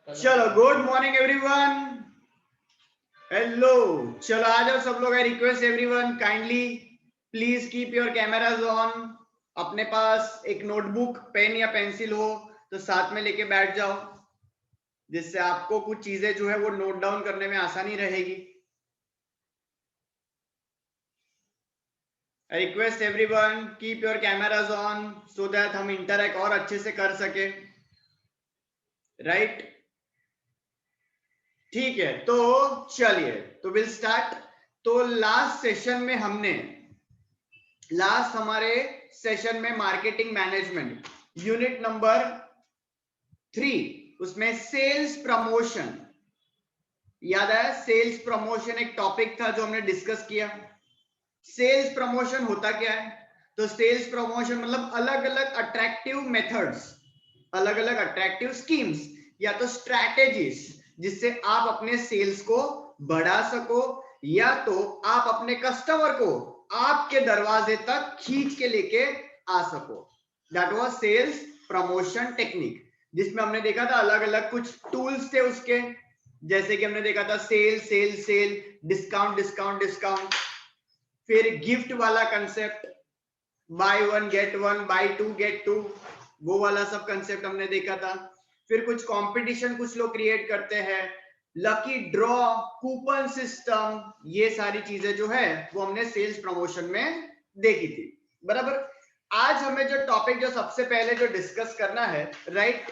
चलो good morning everyone. Hello, चलो आ जाओ सब लोग। I request everyone kindly please keep your cameras on. अपने पास एक नोटबुक पेन या पेंसिल हो तो साथ में लेके बैठ जाओ, जिससे आपको कुछ चीजें जो है वो नोट डाउन करने में आसानी रहेगी। I request everyone keep your cameras on so that हम इंटरैक्ट और अच्छे से कर सके, राइट? ठीक है, तो चलिए तो विल स्टार्ट। तो लास्ट हमारे सेशन में मार्केटिंग मैनेजमेंट यूनिट नंबर 3, उसमें सेल्स प्रमोशन याद है? सेल्स प्रमोशन एक टॉपिक था जो हमने डिस्कस किया। सेल्स प्रमोशन होता क्या है? तो सेल्स प्रमोशन मतलब अलग अलग अट्रैक्टिव मेथड्स, अलग अलग अट्रैक्टिव स्कीम्स या तो स्ट्रैटेजीज जिससे आप अपने सेल्स को बढ़ा सको या तो आप अपने कस्टमर को आपके दरवाजे तक खींच के लेके आ सको। That was sales promotion technique, जिसमें हमने देखा था अलग अलग कुछ टूल्स थे उसके, जैसे कि हमने देखा था sale sale sale, discount discount discount, फिर गिफ्ट वाला concept, buy one get one, buy two get two, वो वाला सब कंसेप्ट हमने देखा था। फिर कुछ कंपटीशन कुछ लोग क्रिएट करते हैं, लकी ड्रॉ, कूपन सिस्टम, ये सारी चीजें जो है वो हमने सेल्स प्रमोशन में देखी थी, बराबर। आज हमें जो टॉपिक जो सबसे पहले जो डिस्कस करना है, राइट,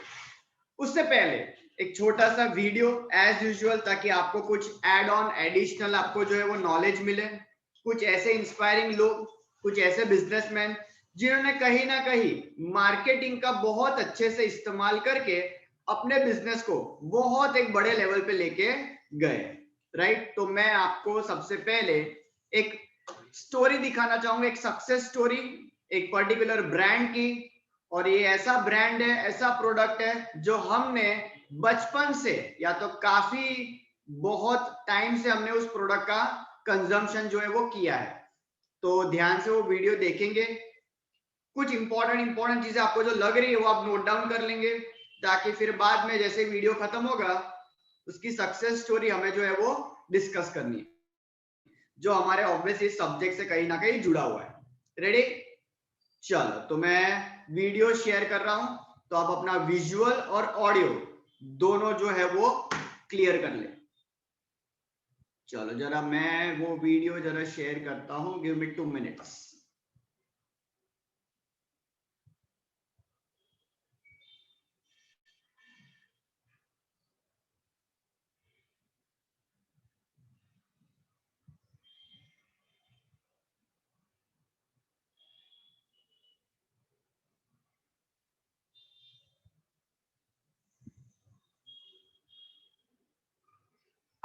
उससे पहले एक छोटा सा वीडियो एज यूजुअल, ताकि आपको कुछ एड ऑन एडिशनल आपको जो है वो नॉलेज मिले। कुछ ऐसे इंस्पायरिंग लोग, कुछ ऐसे बिजनेसमैन जिन्होंने कहीं ना कहीं मार्केटिंग का बहुत अच्छे से इस्तेमाल करके अपने बिजनेस को बहुत एक बड़े लेवल पे लेके गए, राइट। तो मैं आपको सबसे पहले एक स्टोरी दिखाना चाहूंगा, एक सक्सेस स्टोरी एक पर्टिकुलर ब्रांड की। और ये ऐसा ब्रांड है, ऐसा प्रोडक्ट है जो हमने बचपन से या तो काफी बहुत टाइम से हमने उस प्रोडक्ट का कंजम्पशन जो है वो किया है। तो ध्यान से वो वीडियो देखेंगे, कुछ इंपॉर्टेंट चीजें आपको जो लग रही है वो आप नोट डाउन कर लेंगे, ताकि फिर बाद में जैसे वीडियो खत्म होगा उसकी सक्सेस स्टोरी हमें जो है वो डिस्कस करनी है, जो हमारे ऑब्वियसली सब्जेक्ट से कहीं ना कहीं जुड़ा हुआ है। रेडी? चलो तो मैं वीडियो शेयर कर रहा हूं, तो आप अपना विजुअल और ऑडियो दोनों जो है वो क्लियर कर ले। चलो जरा मैं वो वीडियो जरा शेयर करता हूं, गिव मी 2 मिनट्स।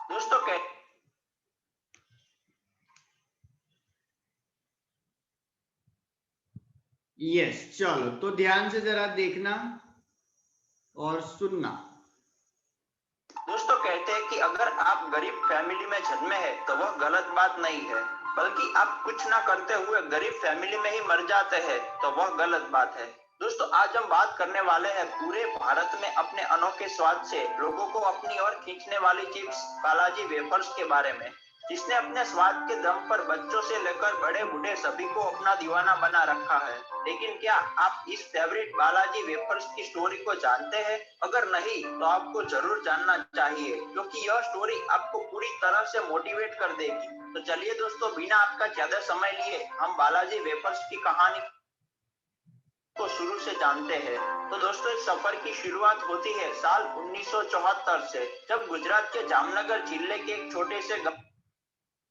दोस्तों के यस, चलो तो ध्यान से जरा देखना और सुनना। दोस्तों कहते हैं कि अगर आप गरीब फैमिली में जन्मे हैं तो वह गलत बात नहीं है, बल्कि आप कुछ ना करते हुए गरीब फैमिली में ही मर जाते हैं तो वह गलत बात है। दोस्तों आज हम बात करने वाले हैं पूरे भारत में अपने अनोखे स्वाद से लोगों को अपनी ओर खींचने वाली चिप्स बालाजी वेफर्स के बारे में, जिसने अपने स्वाद के दम पर बच्चों से लेकर बड़े बूढ़े सभी को अपना दीवाना बना रखा है। लेकिन क्या आप इस फेवरेट बालाजी वेफर्स की स्टोरी को जानते हैं? अगर नहीं तो आपको जरूर जानना चाहिए, क्योंकि यह स्टोरी आपको पूरी तरह से मोटिवेट कर देगी। तो चलिए दोस्तों, बिना आपका ज्यादा समय लिए हम बालाजी वेफर्स की कहानी को शुरू से जानते हैं। तो दोस्तों इस सफर की शुरुआत होती है साल 1974 से, जब गुजरात के जामनगर जिले के एक छोटे से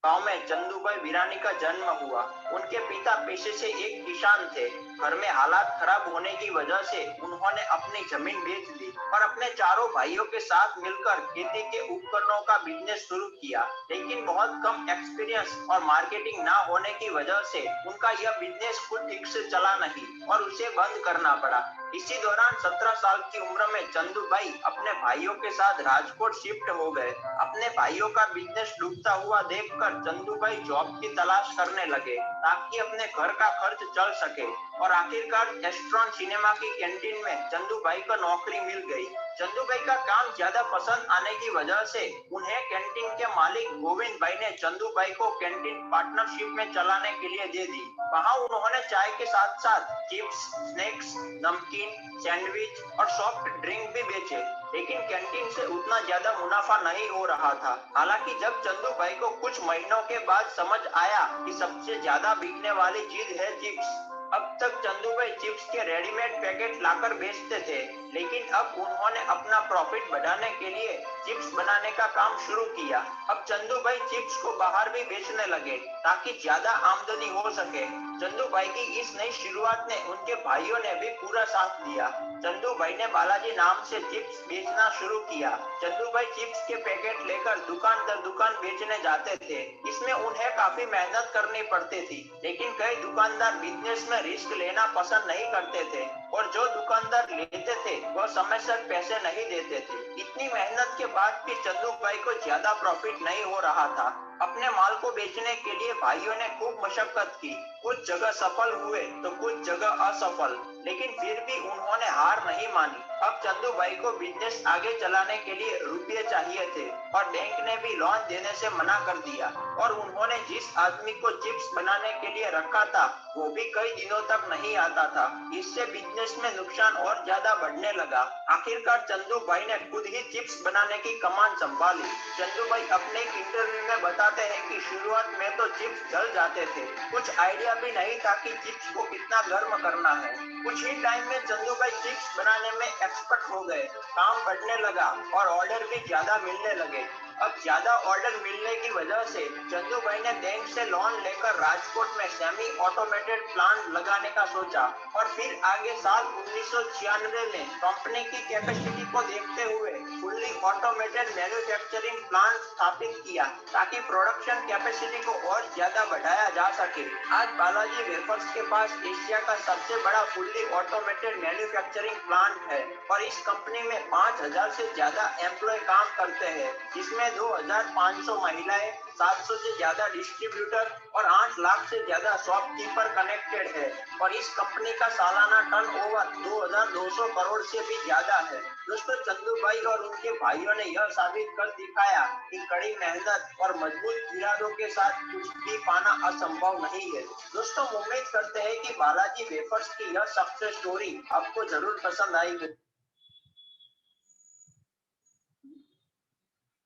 गांव में चंदूभाई वीरानी का जन्म हुआ। उनके पिता पेशे से एक किसान थे। घर में हालात खराब होने की वजह से उन्होंने अपनी जमीन बेच दी और अपने चारों भाइयों के साथ मिलकर खेती के उपकरणों का बिजनेस शुरू किया। लेकिन बहुत कम एक्सपीरियंस और मार्केटिंग ना होने की वजह से उनका यह बिजनेस खुद ठीक से चला नहीं और उसे बंद करना पड़ा। इसी दौरान 17 साल की उम्र में चंदूभाई अपने भाइयों के साथ राजकोट शिफ्ट हो गए। अपने भाइयों का बिजनेस डूबता हुआ देखकर चंदूभाई जॉब की तलाश करने लगे ताकि अपने घर का खर्च चल सके और आखिरकार एस्ट्रॉन सिनेमा की कैंटीन में चंदूभाई को नौकरी मिल गई। चंदू भाई का काम ज्यादा पसंद आने की वजह से उन्हें कैंटीन के मालिक गोविंद भाई ने चंदू भाई को कैंटीन पार्टनरशिप में चलाने के लिए दे दी। वहाँ उन्होंने चाय के साथ साथ चिप्स, स्नैक्स, नमकीन, सैंडविच और सॉफ्ट ड्रिंक भी बेचे, लेकिन कैंटीन से उतना ज्यादा मुनाफा नहीं हो रहा था। हालांकि जब चंदू भाई को कुछ महीनों के बाद समझ आया कि सबसे ज्यादा बिकने वाली चीज है चिप्स। अब तक चंदू भाई चिप्स के रेडीमेड पैकेट लाकर बेचते थे, लेकिन अब उन्होंने अपना प्रॉफिट बढ़ाने के लिए चिप्स बनाने का काम शुरू किया। अब चंदू भाई चिप्स को बाहर भी बेचने लगे ताकि ज्यादा आमदनी हो सके। चंदू भाई की इस नई शुरुआत ने उनके भाइयों ने भी पूरा साथ दिया। चंदू भाई ने बालाजी नाम से चिप्स बेचना शुरू किया। चंदू भाई चिप्स के पैकेट लेकर दुकान दर दुकान बेचने जाते थे। इसमें उन्हें काफी मेहनत करनी पड़ती थी, लेकिन कई दुकानदार बिजनेस में रिस्क लेना पसंद नहीं करते थे और जो दुकानदार लेते थे वह समय पर पैसे नहीं देते थे। इतनी मेहनत के बाद भी चंदू भाई को ज्यादा प्रॉफिट नहीं हो रहा था। अपने माल को बेचने के लिए भाइयों ने खूब मशक्कत की। कुछ जगह सफल हुए तो कुछ जगह असफल, लेकिन फिर भी उन्होंने हार नहीं मानी। अब चंदू भाई को बिजनेस आगे चलाने के लिए रुपये चाहिए थे और बैंक ने भी लोन देने से मना कर दिया और उन्होंने जिस आदमी को चिप्स बनाने के लिए रखा था वो भी कई दिनों तक नहीं आता था। इससे बिजनेस में नुकसान और ज्यादा बढ़ने लगा। आखिरकार चंदू भाई ने खुद ही चिप्स बनाने की कमान संभाली। चंदू भाई अपने एक इंटरव्यू में बताते हैं कि शुरुआत में तो चिप्स जल जाते थे, कुछ आइडिया भी नहीं था कि चिप्स को कितना गर्म करना है। कुछ ही टाइम में चंदू भाई चिप्स बनाने में एक्सपर्ट हो गए। काम बढ़ने लगा और ऑर्डर भी ज्यादा मिलने लगे। अब ज्यादा ऑर्डर मिलने की वजह से चंदू भाई ने बैंक से लोन लेकर राजकोट में सेमी ऑटोमेटेड प्लांट लगाने का सोचा और फिर आगे साल 1996 में कंपनी की कैपेसिटी को देखते हुए फुल्ली ऑटोमेटेड मैन्युफैक्चरिंग प्लांट स्थापित किया ताकि प्रोडक्शन कैपेसिटी को और ज्यादा बढ़ाया जा सके। आज बालाजी वेफर्स के पास एशिया का सबसे बड़ा फुल्ली ऑटोमेटेड मैन्युफैक्चरिंग प्लांट है और इस कंपनी में 5000 से ज्यादा एम्प्लॉय काम करते हैं, जिसमें 2500 महिलाएं, 700 से ज्यादा डिस्ट्रीब्यूटर और 8 लाख से ज्यादा शॉपकीपर कनेक्टेड है और इस कंपनी का सालाना टर्नओवर 2200 करोड़ से भी ज्यादा है। दोस्तों, चंदू भाई और उनके भाइयों ने यह साबित कर दिखाया कि कड़ी मेहनत और मजबूत इरादों के साथ कुछ भी पाना असंभव नहीं है। दोस्तों, उम्मीद करते हैं कि बालाजी वेफर्स की यह सक्सेस स्टोरी आपको जरूर पसंद आएगी।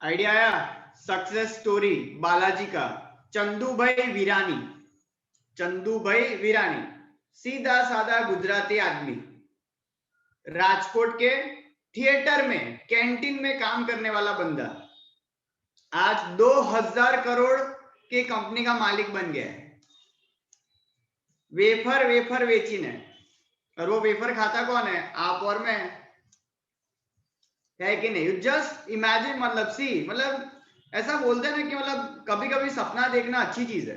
आइडिया आया? सक्सेस स्टोरी बालाजी का। चंदू भाई वीरानी, चंदू भाई वीरानी, सीधा साधा गुजराती आदमी, राजकोट के थिएटर में कैंटीन में काम करने वाला बंदा आज 2000 करोड़ के कंपनी का मालिक बन गया है। वेफर वेफर बेचीने, और वो वेफर खाता कौन है? आप और मैं, है कि नहीं? जस्ट इमेजिन, मतलब सी, मतलब ऐसा बोलते हैं ना कि मतलब कभी कभी सपना देखना अच्छी चीज है।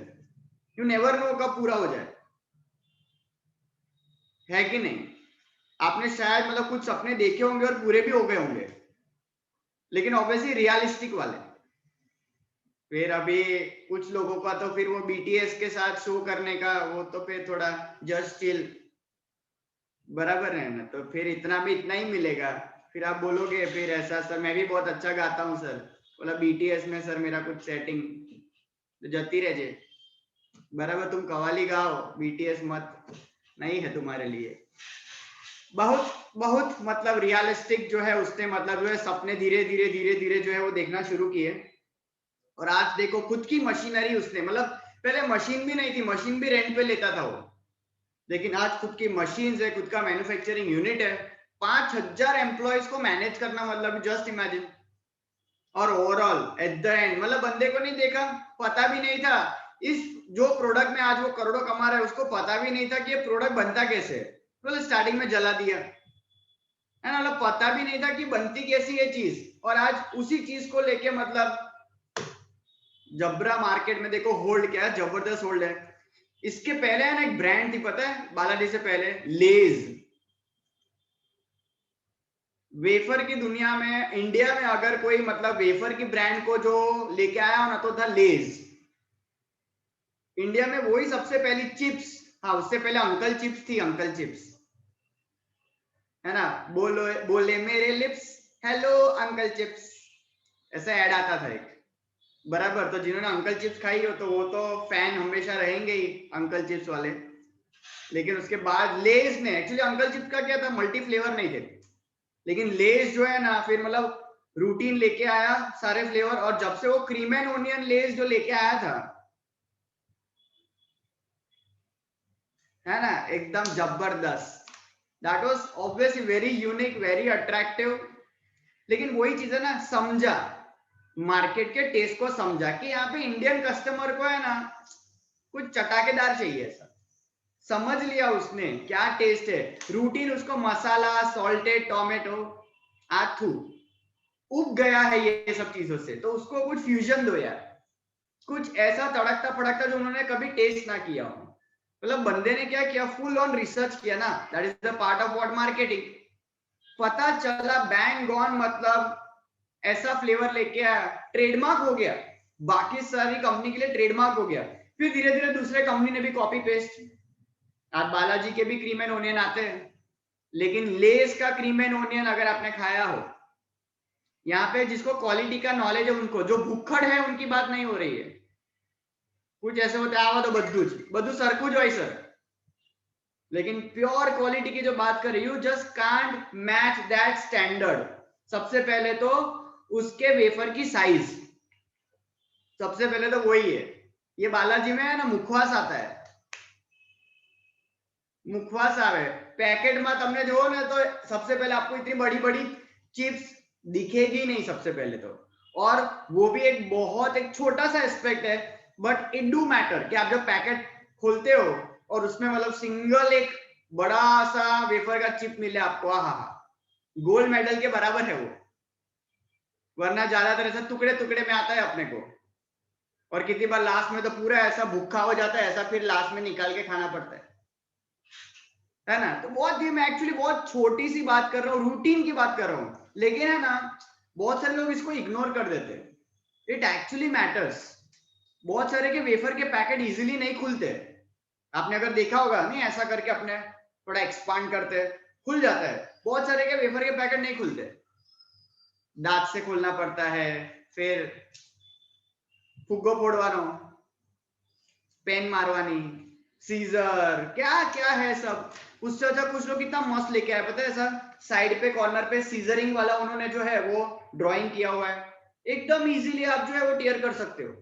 यू नेवर नो कब पूरा हो जाए, है कि नहीं? आपने शायद मतलब कुछ सपने देखे होंगे और पूरे भी हो गए होंगे, लेकिन ऑब्वियसली रियलिस्टिक वाले। फिर अभी कुछ लोगों का तो फिर वो बीटीएस के साथ शो करने का, वो तो फिर थोड़ा जस्ट चिल, बराबर है ना? तो फिर इतना भी इतना ही मिलेगा। फिर आप बोलोगे फिर ऐसा, सर मैं भी बहुत अच्छा गाता हूँ सर, बोला बीटीएस में सर मेरा कुछ सेटिंग, तो जती रह जे, बराबर? तुम कवाली गाओ, बीटीएस मत, नहीं है तुम्हारे लिए। बहुत बहुत मतलब रियलिस्टिक जो है उसने, मतलब जो है सपने धीरे धीरे धीरे धीरे जो है वो देखना शुरू किए। और आज देखो खुद की मशीनरी उसने, मतलब पहले मशीन भी नहीं थी, मशीन भी रेंट पे लेता था वो, लेकिन आज खुद की मशीन है, खुद का मैन्युफैक्चरिंग यूनिट है, 5000 एम्प्लॉयज को मैनेज करना, मतलब जस्ट इमेजिन। और ओवरऑल एट द एंड, मतलब बंदे को नहीं देखा, पता भी नहीं था इस जो प्रोडक्ट में आज वो करोड़ों कमा रहा है, उसको पता भी नहीं था कि ये प्रोडक्ट बनता कैसे है। तो स्टार्टिंग में जला दिया है ना, मतलब पता भी नहीं था कि बनती कैसी है चीज, और आज उसी चीज को लेके मतलब जबरा मार्केट में देखो होल्ड क्या है, जबरदस्त होल्ड है। इसके पहले है ना एक ब्रांड थी, पता है बालाजी से पहले? लेज। वेफर की दुनिया में, इंडिया में अगर कोई मतलब वेफर की ब्रांड को जो लेके आया हो ना, तो था लेज। इंडिया में वही सबसे पहली चिप्स, हाँ उससे पहले अंकल चिप्स थी, अंकल चिप्स, है ना? बोलो बोले मेरे लिप्स, हेलो अंकल चिप्स, ऐसा ऐड आता था एक, बराबर। तो जिन्होंने अंकल चिप्स खाई हो तो वो तो फैन हमेशा रहेंगे ही अंकल चिप्स वाले। लेकिन उसके बाद लेज ने, एक्चुअली अंकल चिप्स का क्या था, मल्टी फ्लेवर नहीं थे, लेकिन लेज जो है ना फिर मतलब रूटीन लेके आया सारे फ्लेवर, और जब से वो क्रीम एंड ओनियन लेज जो लेके आया था, है ना, एकदम जबरदस्त। That was obviously very unique, very attractive. लेकिन वही चीज है ना, समझा मार्केट के टेस्ट को, समझा कि यहाँ पे इंडियन कस्टमर को है ना कुछ चटाकेदार चाहिए, सर समझ लिया उसने क्या टेस्ट है, रूटीन उसको मसाला, सॉल्टेड टोमेटो, आथू उब गया है ये सब चीजों से, तो उसको कुछ फ्यूजन दो यार, कुछ ऐसा तड़कता फड़कता जो उन्होंने कभी टेस्ट ना किया हो। मतलब बंदे ने क्या किया, फुल ऑन रिसर्च किया ना, that is the part of what marketing. पता चला बैंग ऑन, मतलब ऐसा फ्लेवर लेके आया, ट्रेडमार्क हो गया, बाकी सारी कंपनी के लिए ट्रेडमार्क हो गया। फिर धीरे धीरे दूसरे कंपनी ने भी कॉपी पेस्ट, आज बालाजी के भी क्रीम एंड ओनियन आते हैं, लेकिन लेस का क्रीम एंड ओनियन अगर आपने खाया हो, यहाँ पे जिसको क्वालिटी का नॉलेज है, उनको जो भुक्खड़ है उनकी बात नहीं हो रही है, कुछ ऐसे होता है आवा तो बद्दू सरखुज हो सर, लेकिन प्योर क्वालिटी की जो बात कर रही हूँ, just can't match that standard. सबसे पहले तो उसके वेफर की साइज, सबसे पहले तो वही है। ये बालाजी में है ना मुखवास आता है, मुखवास आवे पैकेट में तमने जो ना, तो सबसे पहले आपको इतनी बड़ी बड़ी चिप्स दिखेगी नहीं सबसे पहले तो, और वो भी एक बहुत एक छोटा सा एस्पेक्ट है, बट इट डू मैटर कि आप जब पैकेट खोलते हो और उसमें मतलब सिंगल एक बड़ा सा वेफर का चिप मिले आपको, हाँ, गोल्ड मेडल के बराबर है वो। वरना ज्यादातर ऐसा टुकड़े टुकड़े में आता है अपने को, और कितनी बार लास्ट में तो पूरा ऐसा भूखा हो जाता है, ऐसा फिर लास्ट में निकाल के खाना पड़ता है ना। तो बहुत ही, मैं एक्चुअली बहुत छोटी सी बात कर रहा हूँ, रूटीन की बात कर रहा हूँ, लेकिन है ना बहुत सारे लोग इसको इग्नोर कर देते हैं। It actually matters. बहुत सारे के वेफर के पैकेट इजीली नहीं खुलते, आपने अगर देखा होगा, नहीं ऐसा करके अपने थोड़ा एक्सपांड करते खुल जाता है, बहुत सारे के वेफर के पैकेट नहीं खुलते, दांत से खोलना पड़ता है, फिर फुग्गो फोड़वानो, पेन मारवानी, सीजर, क्या क्या है सब। उससे अच्छा कुछ लोग कितना मस्त लेके आए पता है, ऐसा साइड पे कॉर्नर पे सीजरिंग वाला उन्होंने जो है वो ड्राइंग किया हुआ है, एकदम इजीली आप जो है वो टेयर कर सकते हो।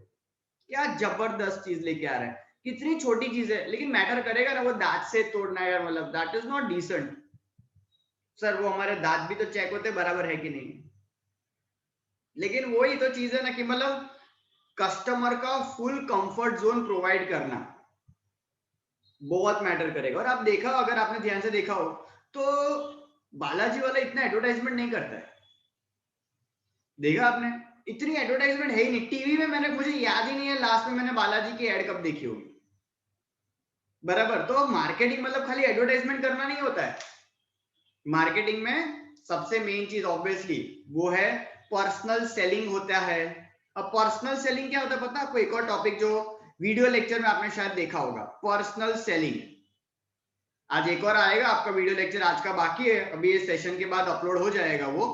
क्या जबरदस्त चीज लेके आ रहे हैं, कितनी छोटी चीज है, लेकिन मैटर करेगा ना, वो दांत से तोड़ना है यार, मतलब that is not decent. Sir वो हमारे दांत भी तो चेक होते बराबर है कि नहीं। लेकिन वही तो चीज है ना कि मतलब कस्टमर का फुल कंफर्ट जोन प्रोवाइड करना बहुत मैटर करेगा। और आप देखा, अगर आपने ध्यान से देखा हो तो बालाजी वाला इतना एडवर्टाइजमेंट नहीं करता है, देखा आपने, इतनी एडवर्टाइजमेंट है ही नहीं टीवी में। मैंने, मुझे याद ही नहीं है लास्ट में मैंने बालाजी की एड कब देखी होगी, बराबर। तो मार्केटिंग मतलब खाली एडवर्टाइजमेंट करना नहीं होता है, मार्केटिंग में सबसे मेन चीज ऑब्वियसली वो है पर्सनल सेलिंग होता है। अब पर्सनल सेलिंग क्या होता है पता है आपको, एक और टॉपिक जो वीडियो लेक्चर में आपने शायद देखा होगा, पर्सनल सेलिंग। आज एक और आएगा आपका वीडियो लेक्चर, आज का बाकी है, अभी इस सेशन के बाद अपलोड हो जाएगा वो,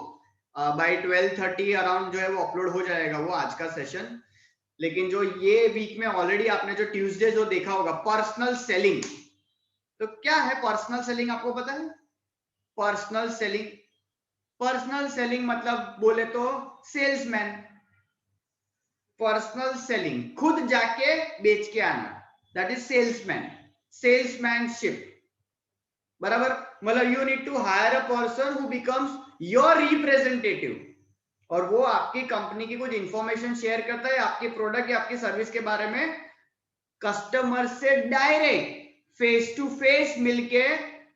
बाय 12:30 अराउंड जो है वो अपलोड हो जाएगा वो आज का सेशन। लेकिन जो ये वीक में ऑलरेडी आपने जो ट्यूसडे जो देखा होगा पर्सनल सेलिंग, तो क्या है पर्सनल सेलिंग आपको पता है? पर्सनल सेलिंग, पर्सनल सेलिंग मतलब बोले तो सेल्समैन। पर्सनल सेलिंग खुद जाके बेच के आना, दैट इज सेल्समैन, सेल्समैनशिप, बराबर। मतलब you need to hire a person who becomes your representative, और वो आपकी कंपनी की कुछ इंफॉर्मेशन शेयर करता है, आपके प्रोडक्ट या आपकी सर्विस के बारे में कस्टमर से डायरेक्ट फेस टू फेस मिलके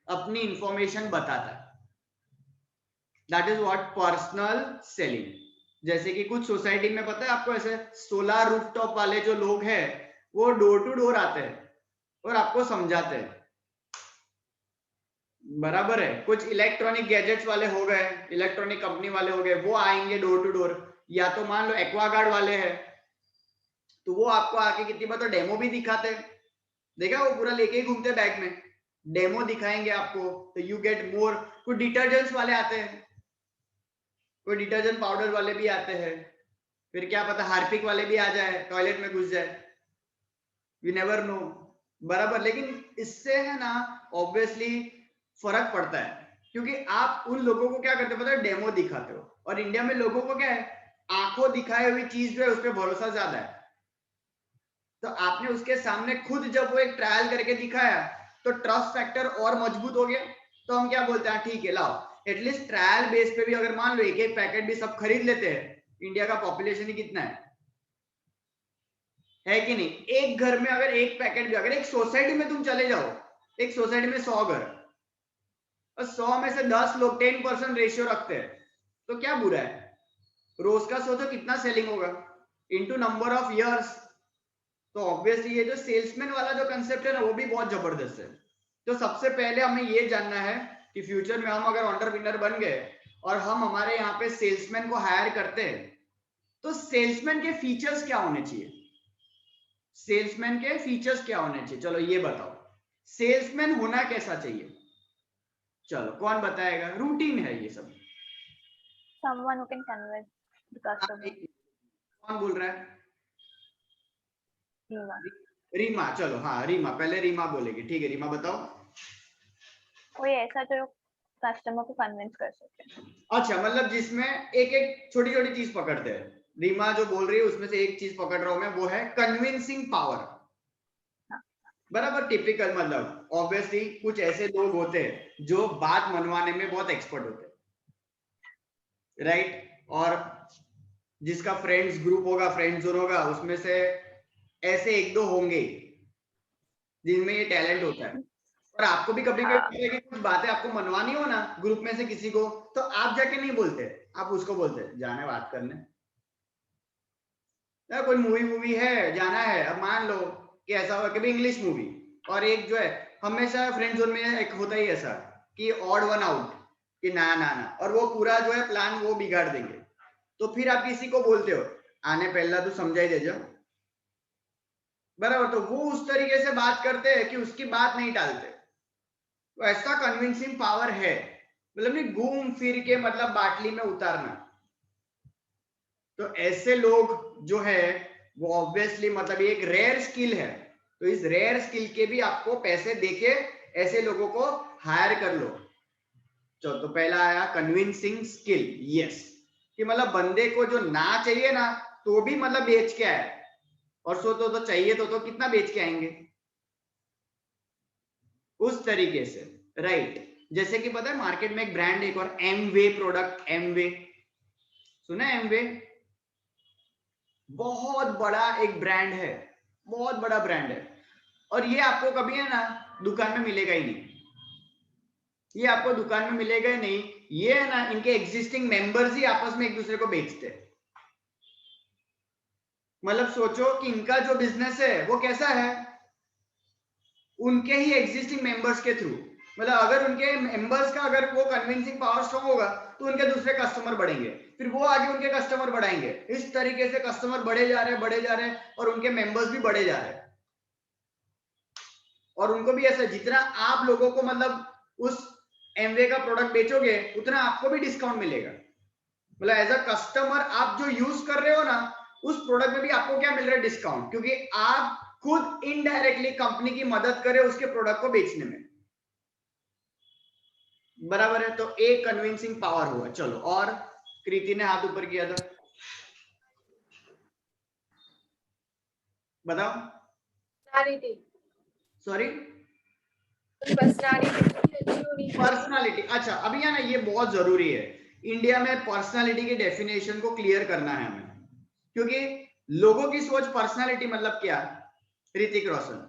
अपनी इंफॉर्मेशन बताता है, that is what personal selling. जैसे कि कुछ सोसाइटी में पता है आपको, ऐसे सोलर रूफटॉप वाले जो लोग हैं वो डोर टू डोर आते हैं और आपको समझाते हैं, बराबर है। कुछ इलेक्ट्रॉनिक गैजेट्स वाले हो गए, इलेक्ट्रॉनिक कंपनी वाले हो गए, वो आएंगे डोर टू डोर, या तो मान लो एक्वागार्ड वाले हैं, तो वो आपको आके कितनी बार तो डेमो भी दिखाते हैं, देखा वो पूरा लेके ही घूमते बैग में, डेमो दिखाएंगे आपको, तो यू गेट मोर। कुछ डिटर्जेंट्स वाले आते हैं, कोई डिटर्जेंट पाउडर वाले भी आते हैं, फिर क्या पता हार्पिक वाले भी आ जाए, टॉयलेट में घुस जाए, यू नेवर नो, बराबर। लेकिन इससे है ना ऑब्वियसली फर्क पड़ता है, क्योंकि आप उन लोगों को क्या करते हो पता है, डेमो दिखाते हो, और इंडिया में लोगों को क्या है, आंखों दिखाई हुई चीज जो है उस पर भरोसा ज्यादा है। तो आपने उसके सामने खुद जब वो एक ट्रायल करके दिखाया तो ट्रस्ट फैक्टर और मजबूत हो गया। तो हम क्या बोलते हैं, ठीक है लाओ, एटलीस्ट ट्रायल बेस पे भी अगर मान लो एक एक पैकेट भी सब खरीद लेते हैं, इंडिया का पॉपुलेशन ही कितना है कि नहीं, एक घर में अगर एक पैकेट भी, अगर एक सोसाइटी में तुम चले जाओ, एक सोसाइटी में 100 घर और 100 में से 10 लोग 10% रेशियो रखते हैं, तो क्या बुरा है, रोज का सोचो कितना सेलिंग होगा इनटू नंबर ऑफ इयर्स। तो ऑब्वियसली ये जो सेल्समैन वाला जो कंसेप्ट है ना वो भी बहुत जबरदस्त है। तो सबसे पहले हमें ये जानना है कि फ्यूचर में हम अगर एंटरप्रेन्योर बन गए और हम हमारे यहाँ पे सेल्समैन को हायर करते हैं, तो सेल्समैन के फीचर्स क्या होने चाहिए, सेल्समैन के फीचर्स क्या होने चाहिए, चलो ये बताओ, सेल्समैन होना कैसा चाहिए, चलो कौन बताएगा, रूटीन है ये सब, someone who can convince the customer. कौन बोल रहा है, रीमा, रीमा, चलो हाँ रीमा, पहले रीमा बोलेगी, ठीक है रीमा बताओ। कोई ऐसा जो कस्टमर को कन्विंस कर सके। अच्छा, मतलब जिसमें एक एक छोटी छोटी चीज पकड़ते हैं, रीमा जो बोल रही है उसमें से एक चीज पकड़ रहा हूं मैं, वो है कन्विंसिंग पावर, बराबर, टिपिकल, मतलब ऑब्वियसली कुछ ऐसे लोग होते हैं जो बात मनवाने में बहुत एक्सपर्ट होते हैं, राइट, और जिसका फ्रेंड्स ग्रुप होगा, फ्रेंड जोन होगा, उसमें से ऐसे एक दो होंगे जिनमें ये टैलेंट होता है। और आपको भी कभी कभी कुछ बातें आपको मनवानी हो ना ग्रुप में से किसी को, तो आप जाके नहीं बोलते, आप उसको बोलते जाने बात करने, कोई मूवी है जाना है, अब मान लो कि ऐसा हो कभी इंग्लिश मूवी, और एक जो है हमेशा फ्रेंड जोन में एक होता ही ऐसा कि ऑड वन आउट, कि ना ना ना, और वो पूरा जो है प्लान वो बिगाड़ देंगे, तो फिर आप किसी को बोलते हो आने पहला तो समझाई दे जाओ, बराबर। तो वो उस तरीके से बात करते हैं कि उसकी बात नहीं टालते, तो ऐसा कन्विंसिंग पावर है, मतलब नहीं घूम फिर के मतलब बाटली में उतारना। तो ऐसे लोग जो है वो ऑब्वियसली मतलब ये एक रेयर स्किल है, तो इस रेयर स्किल के भी आपको पैसे देके ऐसे लोगों को हायर कर लो। तो पहला आया कन्विंसिंग स्किल, यस, कि मतलब बंदे को जो ना चाहिए ना तो भी मतलब बेच के आए, और सो तो चाहिए तो कितना बेच के आएंगे, उस तरीके से, राइट। जैसे कि पता है मार्केट में एक ब्रांड एक और एमवे प्रोडक्ट, एमवे सुना है, एमवे बहुत बड़ा एक ब्रांड है, बहुत बड़ा ब्रांड है, और ये आपको कभी है ना दुकान में मिलेगा ही नहीं, ये आपको दुकान में मिलेगा ही नहीं, ये है ना इनके एग्जिस्टिंग मेंबर्स ही आपस में एक दूसरे को बेचते हैं। मतलब सोचो कि इनका जो बिजनेस है वो कैसा है, उनके ही एग्जिस्टिंग मेंबर्स के थ्रू, मतलब अगर उनके मेंबर्स का अगर वो कन्विंसिंग पावर स्ट्रॉन्ग होगा तो उनके दूसरे कस्टमर बढ़ेंगे, फिर वो आगे उनके कस्टमर बढ़ाएंगे, इस तरीके से कस्टमर बढ़े जा रहे हैं और उनके मेंबर्स भी बढ़े जा रहे हैं। और उनको भी ऐसा जितना आप लोगों को मतलब उस एमवे का प्रोडक्ट बेचोगे उतना आपको भी डिस्काउंट मिलेगा, मतलब एज अ कस्टमर आप जो यूज कर रहे हो ना उस प्रोडक्ट में भी आपको क्या मिल रहा है, डिस्काउंट, क्योंकि आप खुद इनडायरेक्टली कंपनी की मदद करे उसके प्रोडक्ट को बेचने में, बराबर है। तो एक कन्विंसिंग पावर हुआ। चलो, और कृति ने हाथ ऊपर किया था, बताओ। सॉरी, पर्सनालिटी, अच्छा अभी है ना ये बहुत जरूरी है, इंडिया में पर्सनालिटी की डेफिनेशन को क्लियर करना है हमें, क्योंकि लोगों की सोच पर्सनालिटी मतलब क्या, ऋतिक रोशन,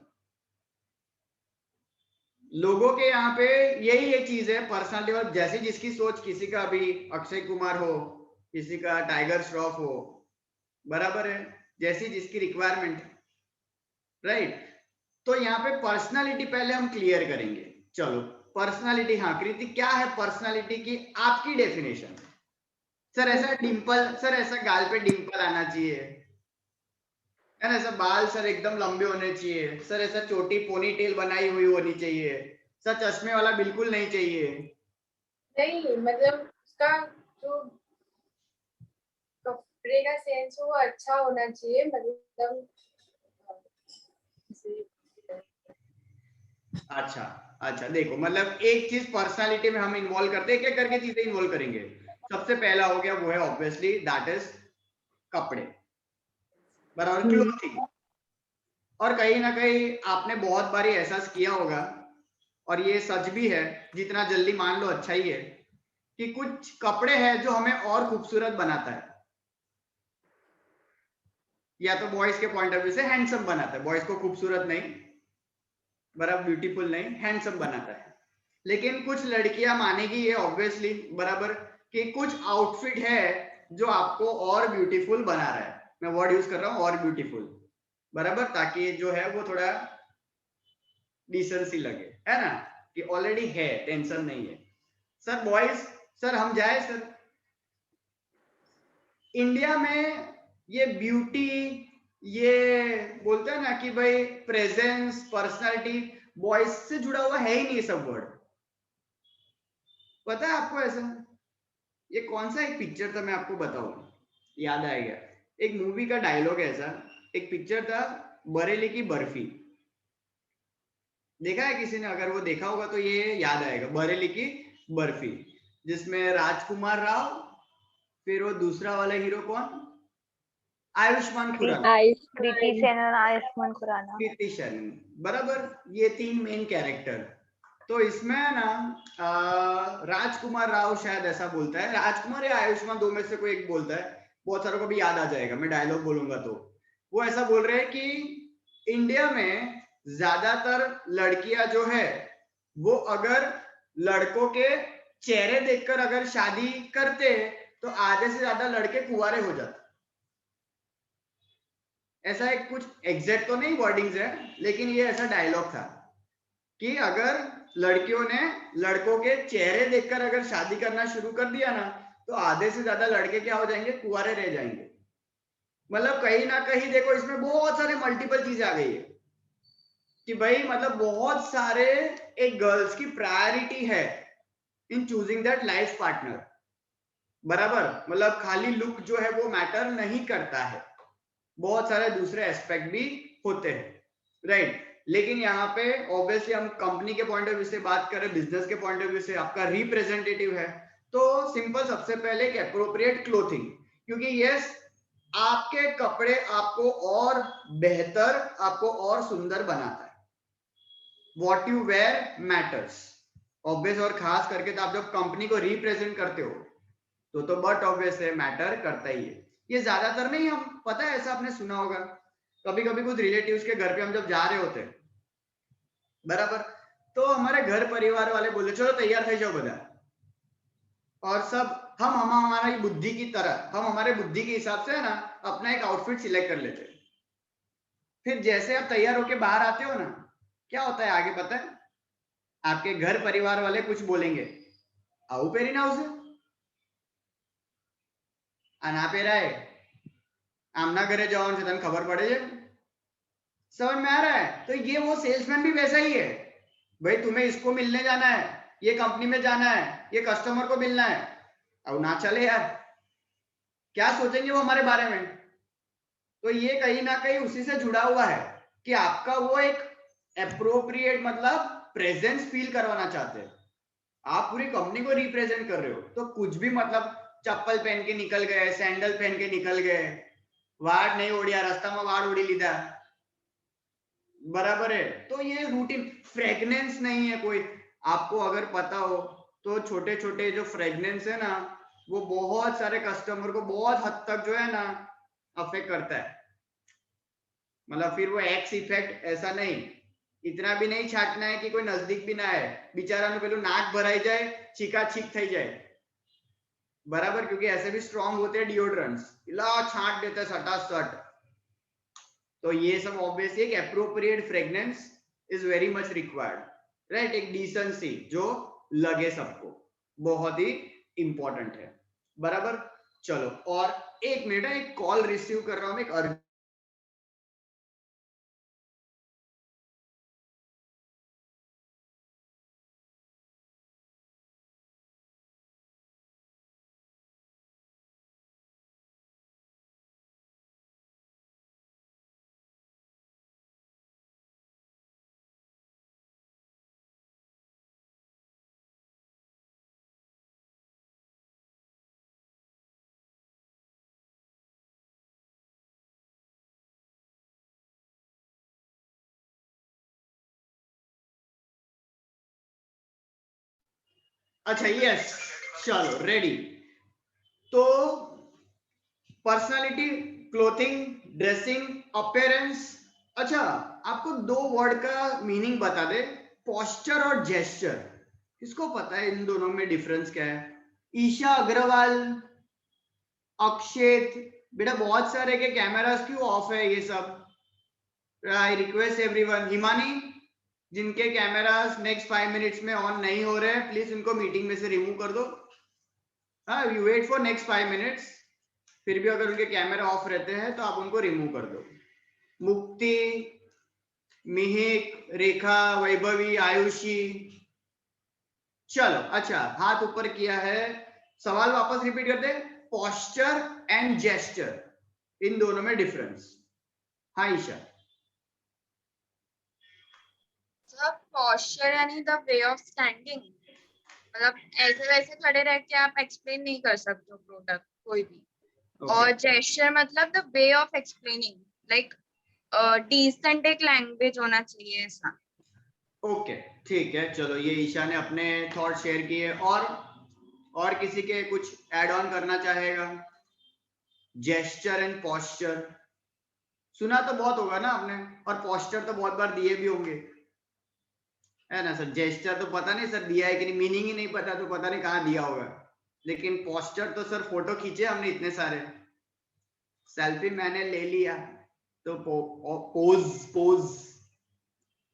लोगों के यहाँ पे यही एक चीज है पर्सनालिटी, और जैसी जिसकी सोच, किसी का अभी अक्षय कुमार हो, किसी का टाइगर श्रॉफ हो, बराबर है, जैसी जिसकी रिक्वायरमेंट, राइट। तो यहाँ पे पर्सनालिटी पहले हम क्लियर करेंगे। चलो पर्सनालिटी, हाँ कृति क्या है पर्सनालिटी की आपकी डेफिनेशन, सर ऐसा डिंपल, सर ऐसा गाल पे डिंपल आना चाहिए, है ना, ऐसा बाल सर एकदम लंबे होने चाहिए, सर ऐसा छोटी पोनी टेल बनाई हुई होनी चाहिए, सर चश्मे वाला बिल्कुल नहीं चाहिए, नहीं मतलब उसका जो कपड़े का सेंस वो अच्छा होना चाहिए, मतलब अच्छा अच्छा, देखो मतलब एक चीज पर्सनालिटी में हम इन्वॉल्व करते हैं, क्या करके चीजें इन्वॉल्व करेंगे। सबसे पहला हो गया वो है ऑब्वियसली दैट इज कपड़े, बराबर, क्लोथिंग। और कहीं ना कहीं आपने बहुत बारी एहसास किया होगा, और ये सच भी है, जितना जल्दी मान लो अच्छा ही है, कि कुछ कपड़े हैं जो हमें और खूबसूरत बनाता है। या तो बॉयज के पॉइंट ऑफ व्यू से हैंडसम बनाता है, बॉयज को खूबसूरत नहीं, बराबर, ब्यूटीफुल नहीं, हैंडसम बनाता है। लेकिन कुछ लड़कियां मानेगी ये ऑब्वियसली, बराबर, कि कुछ आउटफिट है जो आपको और ब्यूटीफुल बना रहा है। मैं वर्ड यूज कर रहा हूं, और ब्यूटीफुल, बराबर, ताकि जो है वो थोड़ा डिसेंसी लगे, है ना, कि ऑलरेडी है, टेंशन नहीं है। सर बॉयज, सर हम जाए सर, इंडिया में ये ब्यूटी, ये बोलते हैं ना कि भाई प्रेजेंस, पर्सनालिटी, बॉयज से जुड़ा हुआ है ही नहीं ये सब वर्ड। पता है आपको ऐसा? ये कौन सा एक पिक्चर था, मैं आपको बताऊं, याद आएगा। एक मूवी का डायलॉग है ऐसा, एक पिक्चर था बरेली की बर्फी, देखा है किसी ने? अगर वो देखा होगा तो ये याद आएगा, बरेली की बर्फी, जिसमें राजकुमार राव, फिर वो दूसरा वाला हीरो कौन, आयुष्मान खुराना, कृति सेन और आयुष्मान खुराना। कृति सेनन, बराबर, ये तीन मेन कैरेक्टर। तो इसमें ना राजकुमार राव शायद ऐसा बोलता है, राजकुमार या आयुष्मान, दो में से कोई एक बोलता है, बहुत सारों को भी याद आ जाएगा, मैं डायलॉग बोलूंगा तो। वो ऐसा बोल रहे हैं कि इंडिया में ज्यादातर लड़कियां जो है वो अगर लड़कों के चेहरे देखकर अगर शादी करते तो आधे से ज्यादा लड़के कुंवारे हो जाते। ऐसा एक कुछ एग्जैक्ट तो नहीं वर्डिंग्स है, लेकिन ये ऐसा डायलॉग था कि अगर लड़कियों ने लड़कों के चेहरे देखकर अगर शादी करना शुरू कर दिया ना, तो आधे से ज्यादा लड़के क्या हो जाएंगे, कुंवारे रह जाएंगे। मतलब कहीं ना कहीं देखो इसमें बहुत सारे मल्टीपल चीज आ गई है कि भाई मतलब बहुत सारे एक गर्ल्स की प्रायोरिटी है इन चूजिंग दैट लाइफ पार्टनर, बराबर, मतलब खाली लुक जो है वो मैटर नहीं करता है, बहुत सारे दूसरे एस्पेक्ट भी होते हैं, राइट। लेकिन यहाँ पे ऑब्वियसली हम कंपनी के पॉइंट ऑफ व्यू से बात करें, बिजनेस के पॉइंट ऑफ व्यू से आपका रिप्रेजेंटेटिव है, तो सिंपल, सबसे पहले एक एप्रोप्रिएट क्लोथिंग, क्योंकि यस आपके कपड़े आपको और बेहतर, आपको और सुंदर बनाता है। What you wear matters, obvious, और खास करके तो आप जब कंपनी को रिप्रेजेंट करते हो तो बट ऑब्वियस है, मैटर करता ही है। ये ज्यादातर नहीं, हम पता है ऐसा आपने सुना होगा, कभी कभी कुछ रिलेटिव्स के घर पे हम जब जा रहे होते हैं, बराबर, तो हमारे घर परिवार वाले बोले चलो तैयार थे जाओ बता, और सब हम हमारी बुद्धि की तरह, हम हमारे बुद्धि के हिसाब से है ना अपना एक आउटफिट सिलेक्ट कर लेते हैं। फिर जैसे आप तैयार होके बाहर आते हो ना, क्या होता है आगे पता है? आपके घर परिवार वाले कुछ बोलेंगे, आऊ पेरी ना उसे आना पे रहा है, आमना घरे जाओ से तन खबर पड़े जाए। समझ में आ रहा है? तो ये वो सेल्समैन भी वैसा ही है, भाई तुम्हें इसको मिलने जाना है, ये कंपनी में जाना है, ये कस्टमर को मिलना है, अब ना चले यार, क्या सोचेंगे वो हमारे बारे में। तो ये कहीं ना कहीं उसी से जुड़ा हुआ है कि आपका वो एक एप्रोप्रिएट मतलब प्रेजेंस फील करवाना चाहते हैं, आप पूरी कंपनी को रिप्रेजेंट कर रहे हो, तो कुछ भी मतलब चप्पल पहन के निकल गए, सैंडल पहन के निकल गए, वाड़ नहीं ओढ़िया, रास्ता में वाड़ उड़ी लीधा, बराबर है, तो ये रूटीन, फ्रेगनेंस नहीं है कोई, आपको अगर पता हो तो छोटे छोटे जो फ्रेगनेंस है ना, वो बहुत सारे कस्टमर को बहुत हद तक जो है ना अफेक्ट करता है। मतलब फिर वो एक्स इफेक्ट ऐसा नहीं, इतना भी नहीं छाटना है कि कोई नजदीक भी ना है, बिचारा ने पेलू नाक भराई जाए, छीका छीक थई जाए, बराबर, क्योंकि ऐसे भी स्ट्रॉन्ग होते हैं डिओड्रेंट्स, इला छाट देते हैं सटासट। तो ये सब ऑब्वियसली एक appropriate fragrance is very much required, right, एक डिसेंसी जो लगे सबको, बहुत ही इंपॉर्टेंट है, बराबर। चलो, और एक मिनट, एक कॉल रिसीव कर रहा हूं, एक अच्छा यस, चलो रेडी। तो पर्सनालिटी, क्लोथिंग, ड्रेसिंग, अपीयरेंस। अच्छा, आपको दो वर्ड का मीनिंग बता दे, पोस्चर और जेस्चर। किसको पता है इन दोनों में डिफरेंस क्या है? ईशा अग्रवाल, अक्षेत, बेटा बहुत सारे के कैमरास क्यों ऑफ है ये सब? आई रिक्वेस्ट एवरीवन, हिमानी जिनके कैमरास नेक्स्ट 5 मिनट्स में ऑन नहीं हो रहे हैं, प्लीज उनको मीटिंग में से रिमूव कर दो। हाँ, you wait for next 5 minutes, फिर भी अगर उनके कैमरा ऑफ रहते हैं तो आप उनको रिमूव कर दो। मुक्ति, मिहिक, रेखा, वैभवी, आयुषी। चलो अच्छा, हाथ ऊपर किया है। सवाल वापस रिपीट करते, पोस्चर एंड जेस्चर, इन दोनों में डिफरेंस। हाँ ईशा। पोस्चर यानी द वे ऑफ स्टैंडिंग, मतलब ऐसे वैसे खड़े रह के आप एक्सप्लेन नहीं कर सकते हो प्रोडक्ट कोई भी। और जेस्चर मतलब the way of explaining, like decent एक लैंग्वेज होना चाहिए ऐसा। ओके ठीक है, चलो ये ईशा ने अपने थॉट शेयर किए। और किसी के कुछ ऐड ऑन करना चाहेगा? जेस्चर एंड पोस्चर सुना तो बहुत होगा ना आपने, और पोस्चर तो बहुत बार दिए भी होंगे, है ना सर? जेस्चर तो पता नहीं सर दिया है कि नहीं, मीनिंग ही नहीं पता तो पता नहीं कहाँ दिया होगा। लेकिन पोस्चर तो सर फोटो खींचे हमने इतने सारे, सेल्फी मैंने ले लिया तो पोज।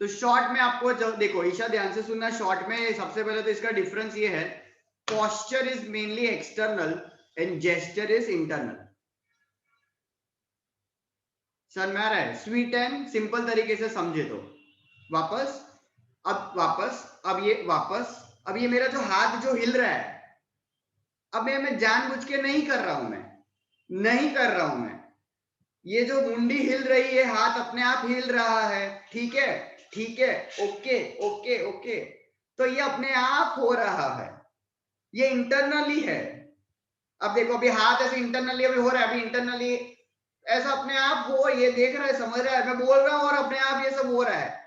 तो शॉर्ट में आपको जब देखो ईशा ध्यान से सुनना, शॉर्ट में सबसे पहले तो इसका डिफरेंस ये है, posture is mainly external and gesture is internal. समझ में आ रहा है? स्वीट एंड सिंपल तरीके से समझे तो वापस अब ये मेरा जो हाथ जो हिल रहा है, अब मैं जानबूझ के नहीं कर रहा हूं, मैं ये जो मुंडी हिल रही है, हाथ अपने आप हिल रहा है, ठीक है, ओके। तो ये अपने आप हो रहा है, ये इंटरनली है। अब देखो अभी हाथ ऐसे इंटरनली अभी हो रहा है, अभी इंटरनली ऐसा अपने आप हो, ये देख रहा है, समझ रहा है, मैं बोल रहा हूं और अपने आप ये सब हो रहा है।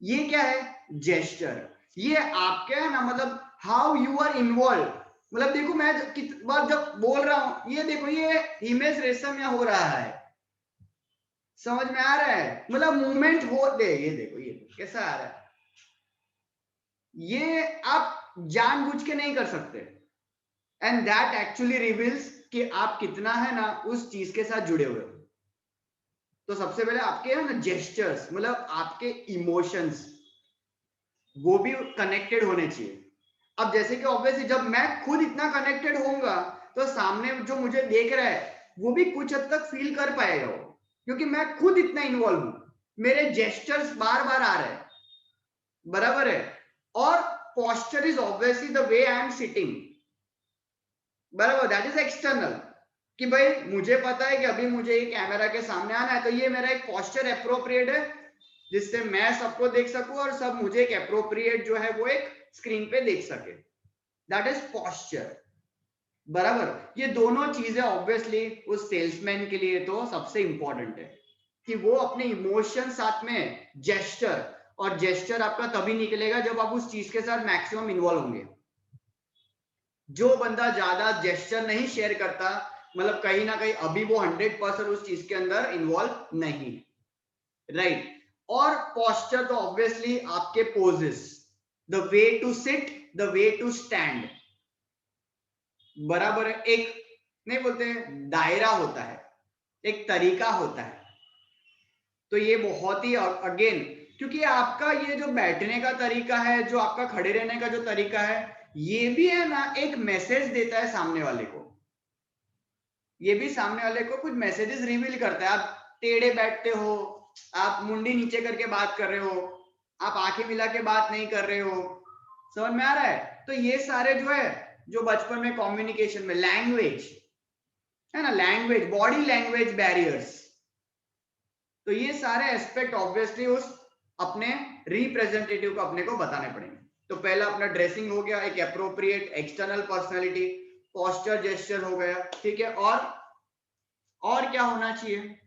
ये क्या है? जेस्चर। ये आपके है ना, मतलब हाउ यू आर इन्वॉल्व। मतलब देखो मैं कितनी बार जब बोल रहा हूं, ये देखो ये हिमेश रेशम यहाँ हो रहा है, समझ में आ रहा है? मतलब मूवमेंट हो दे, ये देखो कैसा आ रहा है, ये आप जानबूझ के नहीं कर सकते। एंड दैट एक्चुअली रिवील्स कि आप कितना है ना उस चीज के साथ जुड़े हुए हो। तो सबसे पहले आपके है ना जेस्चर्स, मतलब आपके इमोशंस, वो भी कनेक्टेड होने चाहिए। अब जैसे कि ऑब्वियसली जब मैं खुद इतना कनेक्टेड होऊंगा तो सामने जो मुझे देख रहा है वो भी कुछ हद तक फील कर पाएगा वो, क्योंकि मैं खुद इतना इन्वॉल्व हूं, मेरे जेस्चर्स बार बार आ रहे हैं, बराबर है। और posture is obviously the way I am sitting, बराबर, दैट इज एक्सटर्नल, कि भाई मुझे पता है कि अभी मुझे ये कैमरा के सामने आना है, तो ये मेरा एक पोस्चर एप्रोप्रिएट है जिससे मैं सबको देख सकूं और सब मुझे एक एप्रोप्रिएट जो है वो एक स्क्रीन पे देख सके, दैट इज पोस्चर, बराबर। ये दोनों चीजें ऑब्वियसली उस सेल्समैन के लिए तो सबसे इंपॉर्टेंट है कि वो अपने इमोशन साथ में जेस्चर, और जेस्चर आपका तभी निकलेगा जब आप उस चीज के साथ मैक्सिमम इन्वॉल्व होंगे। जो बंदा ज्यादा जेस्चर नहीं शेयर करता, मतलब कहीं ना कहीं अभी वो 100% उस चीज के अंदर इन्वॉल्व नहीं, राइट। और पोस्चर तो ऑब्वियसली आपके poses, the way to sit, the way to stand, बराबर है। एक नहीं बोलते हैं दायरा होता है, एक तरीका होता है। तो ये बहुत ही अगेन, क्योंकि आपका ये जो बैठने का तरीका है, जो आपका खड़े रहने का जो तरीका है, ये भी है ना एक मैसेज देता है सामने वाले को, ये भी सामने वाले को कुछ मैसेजेस रिवील करता है। आप टेढ़े बैठते हो, आप मुंडी नीचे करके बात कर रहे हो, आप आंखें मिला के बात नहीं कर रहे हो, समझ में आ रहा है? तो ये सारे जो है, जो बचपन में कम्युनिकेशन में लैंग्वेज है ना, लैंग्वेज, बॉडी लैंग्वेज बैरियर्स, तो ये सारे एस्पेक्ट ऑब्वियसली उस अपने रिप्रेजेंटेटिव को अपने को बताने पड़ेंगे। तो पहला अपना ड्रेसिंग हो गया, एक appropriate external personality, posture gesture हो गया, ठीक है। और क्या होना चाहिए?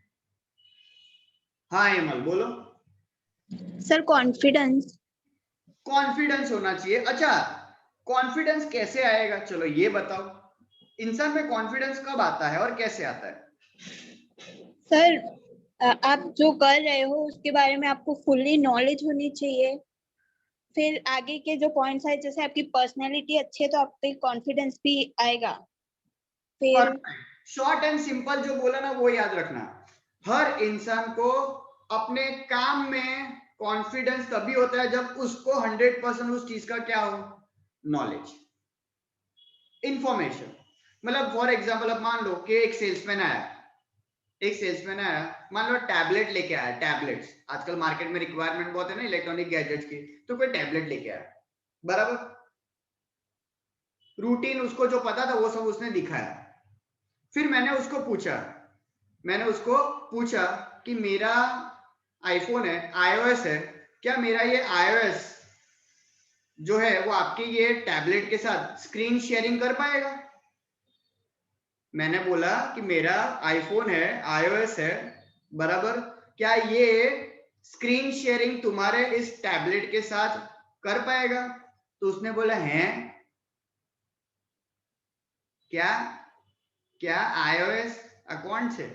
हाँ हेमल बोलो। सर कॉन्फिडेंस कॉन्फिडेंस होना चाहिए। अच्छा कॉन्फिडेंस कैसे आएगा, चलो ये बताओ, इंसान में कॉन्फिडेंस कब आता है और कैसे आता है? सर आप जो कर रहे हो उसके बारे में आपको फुल्ली नॉलेज होनी चाहिए। फिर आगे के जो पॉइंट्स है, जैसे आपकी पर्सनैलिटी अच्छी है तो आपको कॉन्फिडेंस भी आएगा। फिर शॉर्ट एंड सिंपल जो बोला ना वो याद रखना, हर इंसान को अपने काम में कॉन्फिडेंस तभी होता है जब उसको 100% उस चीज का क्या हो, नॉलेज, इंफॉर्मेशन। मतलब फॉर एग्जांपल अब मान लो कि एक सेल्समैन आया, मान लो टैबलेट लेके आया, टैबलेट्स आजकल मार्केट में रिक्वायरमेंट बहुत है ना इलेक्ट्रॉनिक गैजेट्स की, तो कोई टैबलेट लेके आया, बराबर, रूटीन उसको जो पता था वो सब उसने दिखाया। फिर मैंने उसको पूछा कि मेरा आईफोन है, iOS है, क्या मेरा ये iOS जो है वो आपके ये टैबलेट के साथ स्क्रीन शेयरिंग कर पाएगा? मैंने बोला कि मेरा आईफोन है, iOS है, बराबर, क्या ये स्क्रीन शेयरिंग तुम्हारे इस टैबलेट के साथ कर पाएगा? तो उसने बोला है क्या iOS अकाउंट से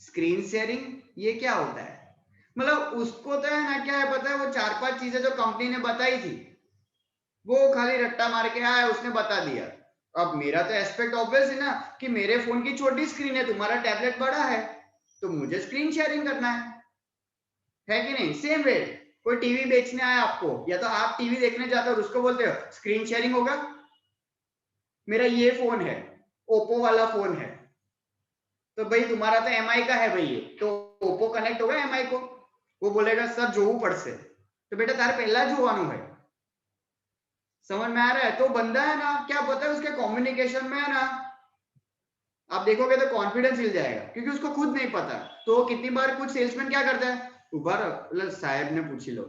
स्क्रीन शेयरिंग ये क्या होता है? मतलब उसको तो है ना क्या है पता है, वो 4-5 चीजें जो कंपनी ने बताई थी वो खाली रट्टा मार के आया, उसने बता दिया। अब मेरा तो एस्पेक्ट ऑब्वियस है ना कि मेरे फोन की छोटी स्क्रीन है, तुम्हारा टैबलेट बड़ा है, तो मुझे स्क्रीन शेयरिंग करना है कि नहीं? सेम वे कोई टीवी बेचने आया आपको, या तो आप टीवी देखने जाते हो और उसको बोलते हो स्क्रीन शेयरिंग होगा, मेरा ये फोन है, ओप्पो वाला फोन है, तो भाई तुम्हारा तो एमआई का है भाई, ये तो ओप्पो कनेक्ट होगा एमआई को, वो बोलेगा सर जोऊ पड़ से, तो बेटा तारे पहला जोवानु है, समझ में आ रहा है? तो बंदा है ना क्या पता है उसके कम्युनिकेशन में है ना, आप देखोगे तो कॉन्फिडेंस हिल जाएगा क्योंकि उसको खुद नहीं पता। तो कितनी बार कुछ सेल्समैन क्या करता है, ऊपर साहब ने पूछ लो,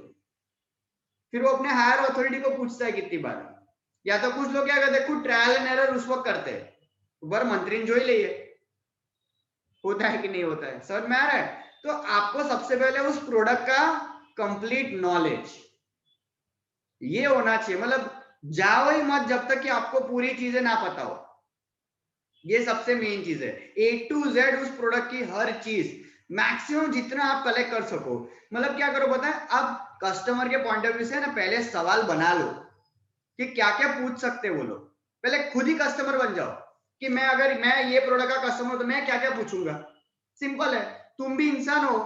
फिर वो अपने हायर अथॉरिटी को पूछता है कितनी बार, या तो कुछ लोग क्या करते हैं खुद ट्रायल एंड एरर उस वक्त करते हैं, ऊपर मंत्री जो ही ले, होता है कि नहीं होता है, समझ में आ रहा है? तो आपको सबसे पहले उस प्रोडक्ट का कंप्लीट नॉलेज ये होना चाहिए, मतलब जाओ ही मत जब तक कि आपको पूरी चीजें ना पता हो, ये सबसे मेन चीज है। A to Z उस प्रोडक्ट की हर चीज मैक्सिमम जितना आप कलेक्ट कर सको, मतलब क्या करो पता है, अब कस्टमर के पॉइंट ऑफ व्यू से ना पहले सवाल बना लो कि क्या क्या पूछ सकते वो लोग, पहले खुद ही कस्टमर बन जाओ कि मैं अगर मैं ये प्रोडक्ट का कस्टमर हूं तो मैं क्या क्या पूछूंगा। सिंपल है, तुम भी इंसान हो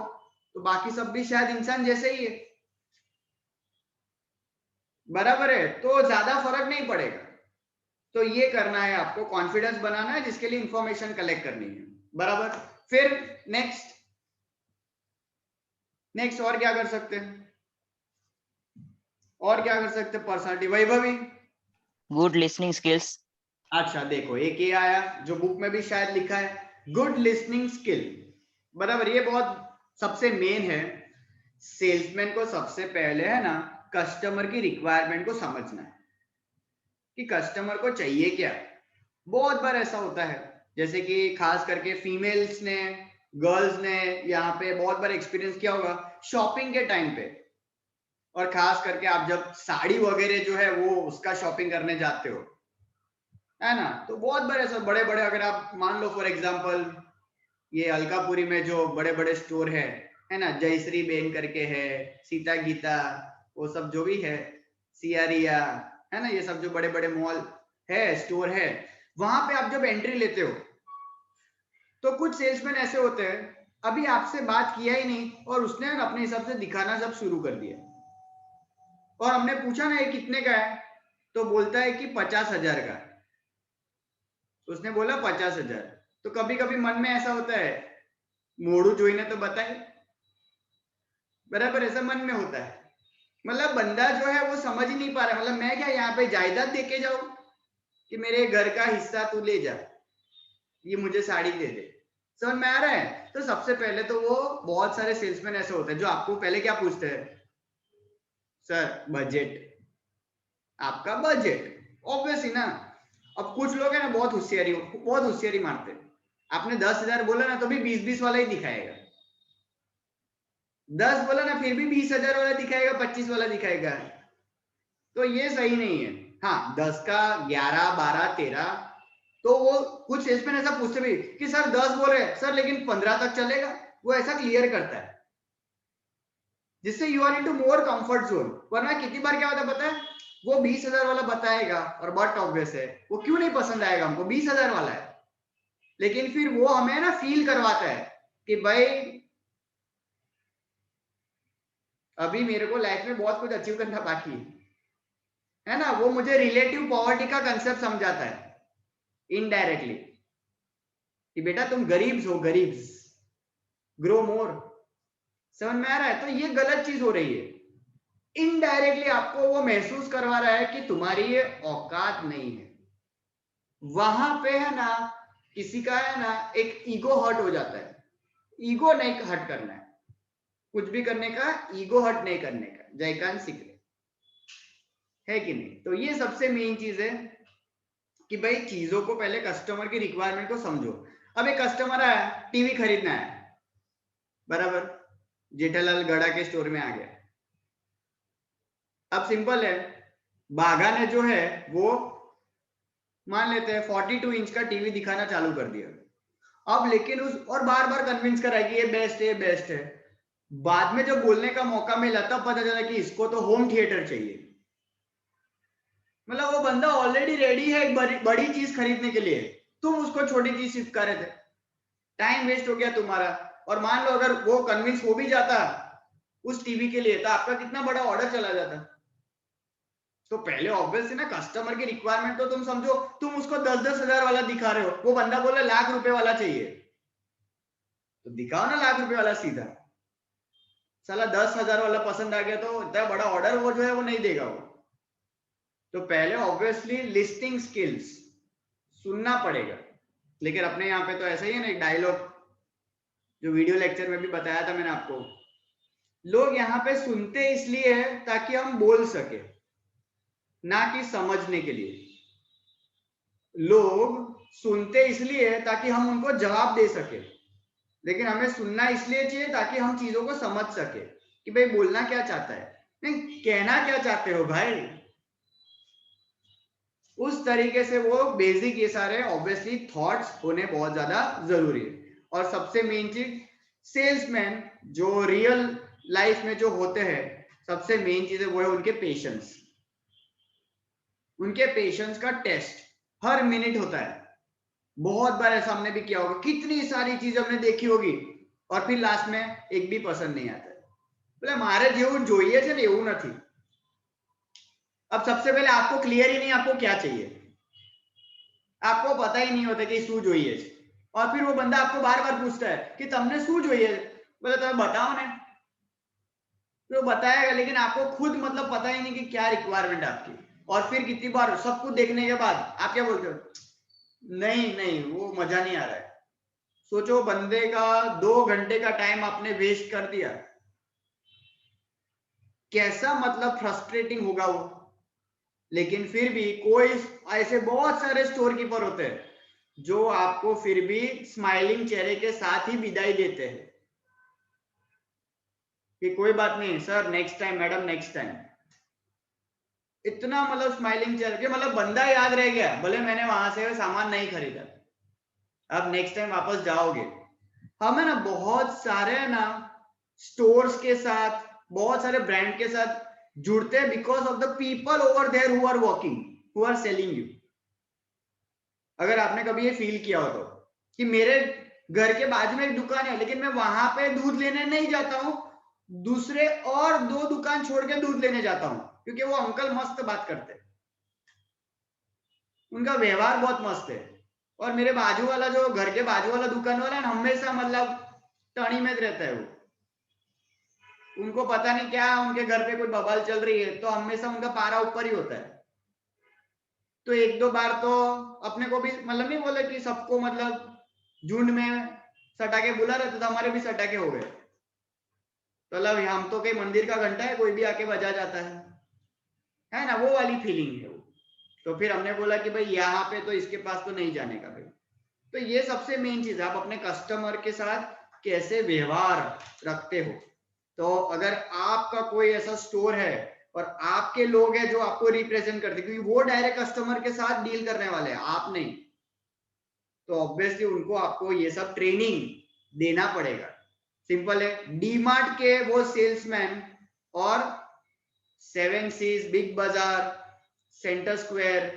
तो बाकी सब भी शायद इंसान जैसे ही है, बराबर है, तो ज्यादा फर्क नहीं पड़ेगा। तो ये करना है आपको, कॉन्फिडेंस बनाना है जिसके लिए इंफॉर्मेशन कलेक्ट करनी है, बराबर। फिर नेक्स्ट और क्या कर सकते हैं, personality Vaibhavi, good listening skills. अच्छा देखो एक ये आया जो बुक में भी शायद लिखा है, गुड लिसनिंग स्किल, बराबर, ये बहुत सबसे मेन है। सेल्समैन को सबसे पहले है ना कस्टमर की रिक्वायरमेंट को समझना है कि कस्टमर को चाहिए क्या। बहुत बार ऐसा होता है जैसे कि खास करके फीमेल्स ने, गर्ल्स ने यहाँ पे बहुत बार एक्सपीरियंस किया होगा शॉपिंग के टाइम पे, और खास करके आप जब साड़ी वगैरह जो है वो उसका शॉपिंग करने जाते हो, है ना, तो बहुत बार ऐसा बड़े बड़े, अगर आप मान लो फॉर एग्जांपल ये अलकापुरी में जो बड़े बड़े स्टोर है ना, जयश्री बेन करके है, सीता गीता, वो सब जो भी है, सियारिया, है ना, ये सब जो बड़े बड़े मॉल है, स्टोर है, वहां पे आप जब एंट्री लेते हो तो कुछ सेल्समैन ऐसे होते हैं अभी आपसे बात किया ही नहीं और उसने अपने हिसाब से दिखाना सब शुरू कर दिया, और हमने पूछा ना ये कितने का है, तो बोलता है कि 50,000 का। उसने बोला 50,000, तो कभी कभी मन में ऐसा होता है मोड़ू जोईने तो बताए, बराबर, ऐसा मन में होता है, मतलब बंदा जो है वो समझ ही नहीं पा रहा, मतलब मैं क्या यहाँ पे जायदाद देके जाऊं कि मेरे घर का हिस्सा तू ले जा, ये मुझे साड़ी दे दे, समझ में आ रहा है? तो सबसे पहले तो वो बहुत सारे सेल्समैन ऐसे होते हैं जो आपको पहले क्या पूछते हैं, सर बजट, आपका बजट, ऑब्वियस ही ना। अब कुछ लोग है ना बहुत होशियारी मारते हैं, आपने 10,000 बोला ना तो भी 20-20 वाला ही दिखाएगा, 10 बोला ना फिर भी 20,000 वाला दिखाएगा, 25 वाला दिखाएगा, तो ये सही नहीं है। हाँ 10 का 11, 12, 13, तो वो कुछ सेल्समैन ऐसा पूछते भी कि सर 10 बोल रहे हैं सर लेकिन 15 तक चलेगा, वो ऐसा क्लियर करता है जिससे you are into more comfort zone. वरना कितनी बार क्या होता है पता है, वो 20,000 वाला बताएगा और बट ऑब्वियस है वो क्यों नहीं पसंद आएगा हमको, 20,000 वाला है, लेकिन फिर वो हमें ना फील करवाता है कि भाई अभी मेरे को लाइफ में बहुत कुछ अचीव करना बाकी है ना। वो मुझे रिलेटिव पॉवर्टी का कंसेप्ट समझाता है इनडायरेक्टली कि बेटा तुम गरीब हो, गरीब ग्रो मोर। समझ में आ रहा है? तो ये गलत चीज हो रही है, इनडायरेक्टली आपको वो महसूस करवा रहा है कि तुम्हारी ये औकात नहीं है। वहां पे है ना किसी का है ना एक ईगो हर्ट हो जाता है। ईगो नहीं हर्ट करना है, कुछ भी करने का ईगो हर्ट नहीं करने का, जयकांत सीख है कि नहीं। तो ये सबसे मेन चीज है कि भाई चीजों को पहले कस्टमर की रिक्वायरमेंट को समझो। अब एक कस्टमर आया, टीवी खरीदना है, बराबर, जेठालाल गड़ा के स्टोर में आ गया। अब सिंपल है, बाघा ने जो है वो मान लेते हैं 42 इंच का टीवी दिखाना चालू कर दिया। अब लेकिन उस और बार बार कन्विंस करा कि ये बेस्ट है, ये बेस्ट है। बाद में जब बोलने का मौका मिला तब पता चला कि इसको तो होम थिएटर चाहिए। मतलब वो बंदा ऑलरेडी रेडी है एक बड़ी चीज खरीदने के लिए, तुम उसको छोटी चीज चिपका रहे थे, टाइम वेस्ट हो गया तुम्हारा। और मान लो अगर वो कन्विंस हो भी जाता उस टीवी के लिए तो आपका कितना बड़ा ऑर्डर चला जाता। तो पहले ऑब्वियसली ना कस्टमर की रिक्वायरमेंट तो तुम समझो। तुम उसको 10-10 हजार वाला दिखा रहे हो, वो बंदा बोले लाख रुपए वाला चाहिए, तो दिखाओ ना लाख रुपए वाला सीधा। साला 10,000 वाला पसंद आ गया तो इतना बड़ा ऑर्डर वो जो है वो नहीं देगा वो। तो पहले ऑब्वियसली लिस्टिंग स्किल्स सुनना पड़ेगा। लेकिन अपने यहाँ पे तो ऐसा ही है ना, एक डायलॉग जो वीडियो लेक्चर में भी बताया था मैंने आपको, लोग यहाँ पे सुनते इसलिए है ताकि हम बोल सके, ना कि समझने के लिए। लोग सुनते इसलिए है ताकि हम उनको जवाब दे सके, लेकिन हमें सुनना इसलिए चाहिए ताकि हम चीजों को समझ सके कि भाई बोलना क्या चाहता है, नहीं कहना क्या चाहते हो भाई। उस तरीके से वो बेसिक ये सारे ऑब्वियसली थॉट्स होने बहुत ज्यादा जरूरी है। और सबसे मेन चीज सेल्समैन जो रियल लाइफ में जो होते हैं, सबसे मेन चीज है वो है उनके पेशेंस। उनके पेशेंस का टेस्ट हर मिनट होता है। बहुत बार ऐसा हमने भी किया होगा, कितनी सारी चीज हमने देखी होगी और फिर लास्ट में एक भी पसंद नहीं आता। बोले मारे जेवुं જોઈએ છે ને એવું નથી। अब सबसे पहले आपको क्लियर ही नहीं आपको क्या चाहिए, आपको पता ही नहीं होता कि શું જોઈએ છે। और फिर वो बंदा आपको बार बार पूछता है कि तुमने શું જોઈએ, बोले तो बताओ ने, तो बताएगा, लेकिन आपको खुद मतलब पता ही नहीं कि क्या रिक्वायरमेंट आपकी। और फिर कितनी बार सब कुछ देखने के बाद आप क्या बोलते हो, नहीं नहीं वो मजा नहीं आ रहा है। सोचो बंदे का 2 घंटे का टाइम आपने वेस्ट कर दिया, कैसा मतलब फ्रस्ट्रेटिंग होगा वो। लेकिन फिर भी कोई ऐसे बहुत सारे स्टोर कीपर होते हैं जो आपको फिर भी स्माइलिंग चेहरे के साथ ही विदाई देते हैं कि कोई बात नहीं sir, next time madam, next time. इतना मतलब स्माइलिंग चेहरे के, मतलब बंदा याद रह गया, भले मैंने वहां से सामान नहीं खरीदा, अब नेक्स्ट टाइम वापस जाओगे। हम है ना बहुत सारे ना स्टोर्स के साथ, बहुत सारे ब्रांड के साथ जुड़ते हैं because of the people over there who are working, who are selling you. अगर आपने कभी ये फील किया हो तो कि मेरे घर के बाजू में एक दुकान है लेकिन मैं वहां पे दूध लेने नहीं जाता हूँ, दूसरे और 2 दुकान छोड़ के दूध लेने जाता हूँ क्योंकि वो अंकल मस्त बात करते हैं, उनका व्यवहार बहुत मस्त है। और मेरे बाजू वाला जो घर के बाजू वाला दुकान वाला है हमेशा मतलब टर्नी में रहता है वो, उनको पता नहीं क्या उनके घर पे कोई बवाल चल रही है तो हमेशा उनका पारा ऊपर ही होता है। तो 1-2 बार तो अपने को भी मतलब नहीं बोले कि सबको मतलब झुंड में सटाके बुला रहे थे, तो हमारे भी सटाके हो गए। तो मतलब हम तो कहीं मंदिर का घंटा है, कोई भी आके बजा जाता है ना, वो वाली फीलिंग है वो। तो फिर हमने बोला कि भाई यहाँ पे तो इसके पास तो नहीं जाने का भाई। तो ये सबसे मेन चीज है, आप अपने कस्टमर के साथ कैसे व्यवहार रखते हो। तो अगर आपका कोई ऐसा स्टोर है और आपके लोग हैं जो आपको रिप्रेजेंट करते हैं, क्योंकि वो डायरेक्ट कस्टमर के साथ डील करने वाले हैं, आप नहीं। तो ऑब्वियसली उनको आपको ये सब ट्रेनिंग देना पड़ेगा। सिंपल है। डीमार्ट के वो सेल्समैन और 7 सीज, बिग बाजार, सेंटर स्क्वायर,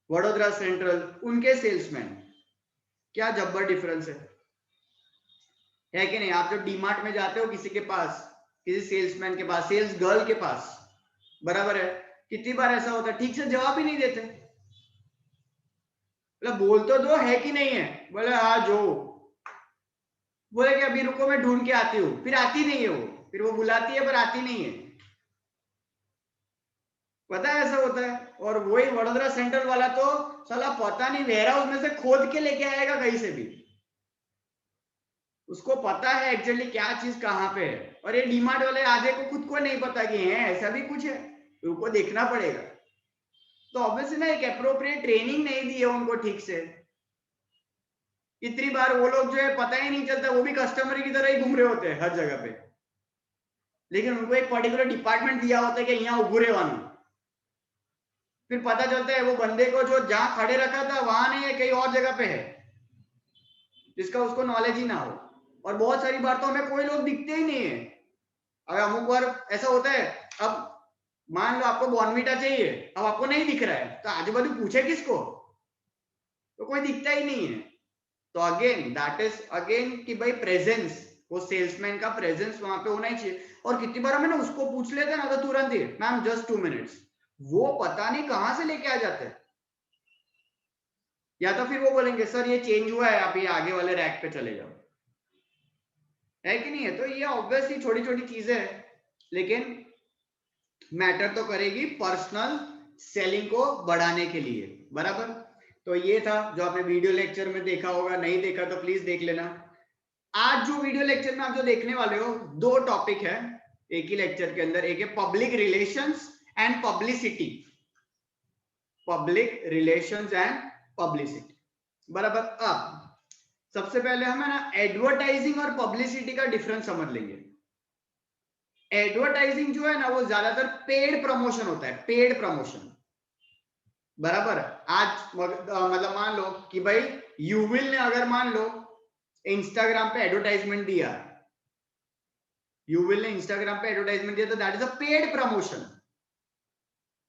वडोदरा सेंट्रल, उनके सेल्समैन, क्या जब्बर डिफरेंस है कि नहीं? आप जब डीमार्ट में जाते हो किसी के पास, किसी सेल्समैन के पास, सेल्स गर्ल के पास, बराबर है, कितनी बार ऐसा होता है ठीक से जवाब ही नहीं देते। मतलब बोल तो दो है कि नहीं है, बोले हाँ जो, बोले कि अभी रुको मैं ढूंढ के आती हूँ, फिर आती नहीं है वो, फिर वो बुलाती है पर आती नहीं है। पता है ऐसा होता है। और वही वडोदरा सेंट्रल वाला तो साला पता नहीं वेयर हाउस में से खोद के लेके आएगा कहीं से भी, उसको पता है एक्चुअली क्या चीज कहाँ पे है। और ये डीमार्ट वाले आधे को खुद को नहीं पता कि है ऐसा भी कुछ है, उनको देखना पड़ेगा। तो ऑब्वियसली ना एक अप्रोप्रिएट ट्रेनिंग नहीं दी है उनको ठीक से। कितनी बार वो लोग जो है पता ही नहीं चलता, वो भी कस्टमर की तरह ही घूम रहे होते हैं हर जगह पे, लेकिन उनको एक पर्टिकुलर डिपार्टमेंट दिया होता है कि यहाँ उभरे वाला। फिर पता चलता है वो बंदे को जो जहां खड़े रखा था वहां नहीं है, कहीं और जगह पे है, जिसका उसको नॉलेज ही ना हो। और बहुत सारी बार तो हमें कोई लोग दिखते ही नहीं है। अगर अमुक बार ऐसा होता है, अब मान लो आपको बॉर्नविटा चाहिए, अब आपको नहीं दिख रहा है, तो आजू बाजू पूछे किसको, तो कोई दिखता ही नहीं है। तो अगेन दैट इज अगेन कि भाई प्रेजेंस, वो सेल्समैन का प्रेजेंस वहां पे होना ही चाहिए। और कितनी बार हमें ना उसको पूछ लेते ना तो तुरंत ही मैम जस्ट 2 मिनट्स, वो पता नहीं कहां से लेके आ जाते हैं। या तो फिर वो बोलेंगे सर ये चेंज हुआ है, आप ये आगे वाले रैक पे चले जाओ, है कि नहीं है? तो ये ऑब्वियसली छोटी छोटी चीजें हैं, लेकिन मैटर तो करेगी पर्सनल सेलिंग को बढ़ाने के लिए, बराबर। तो ये था जो आपने वीडियो लेक्चर में देखा होगा, नहीं देखा तो प्लीज देख लेना। आज जो वीडियो लेक्चर में आप जो देखने वाले हो, 2 टॉपिक है एक ही लेक्चर के अंदर। एक है public relations and publicity, public relations and publicity, बराबर। अब सबसे पहले हम है ना एडवर्टाइजिंग और पब्लिसिटी का डिफरेंस समझ लेंगे। एडवर्टाइजिंग जो है ना वो ज्यादातर पेड प्रमोशन होता है, पेड प्रमोशन, बराबर। आज मतलब मान लो कि भाई यूविल ने अगर मान लो इंस्टाग्राम पे एडवर्टाइजमेंट दिया, यूविल ने इंस्टाग्राम पे एडवर्टाइजमेंट दिया, तो that is a paid promotion,